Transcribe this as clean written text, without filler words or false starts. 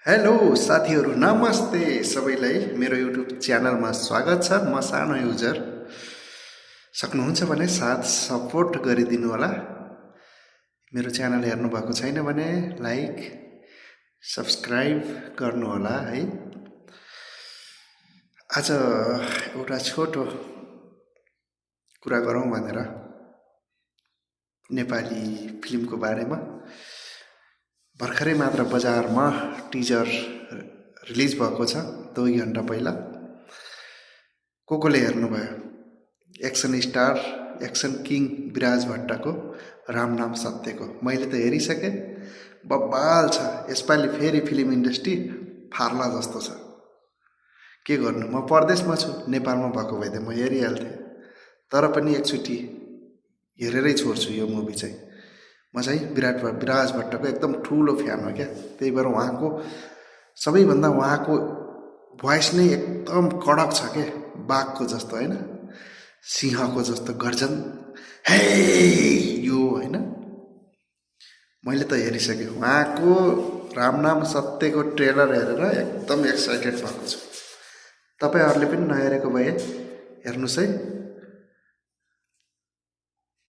Hello साथीहरू, नमस्ते सबैलाई। मेरो युट्युब च्यानलमा स्वागत छ। म सानो युजर। सक्नुहुन्छ भने साथ सपोर्ट गरिदिनु होला। मेरो च्यानल हेर्नु भएको छैन भने लाइक सब्सक्राइब गर्नु होला है। आज एउटा छोटो कुरा गरौँ भनेर नेपाली फिल्मको बारेमा। भर्खरै मात्र बजारमा टिजर रिलिज भएको छ 2 घण्टा पहिला। कोले हेर्नुभयो? एक्सन स्टार, एक्सन किङ विराज भट्टको राम नाम सत्यको। मैले त हेरिसकेँ, बब्बाल छ। यसपालि फेरि फिल्म इन्डस्ट्री फार्ला जस्तो छ। के गर्नु, म परदेशमा छु। नेपालमा भएको भए त म हेरिहाल्थेँ, तर पनि एकचोटि हेरेरै छोड्छु यो मुभी चाहिँ। म चाहिँ विराज भट्टको एकदम ठुलो फ्यान हो क्या। त्यही भएर उहाँको सबैभन्दा उहाँको भोइस नै एकदम कडक छ के, बाघको जस्तो होइन, सिंहको जस्तो गर्जन हे यो होइन। मैले त हेरिसकेँ। उहाँको रामनाम सत्यको ट्रेलर हेरेर एकदम एक्साइटेड भएको छु। तपाईँहरूले पनि नहेरेको भए हेर्नुहोस् है।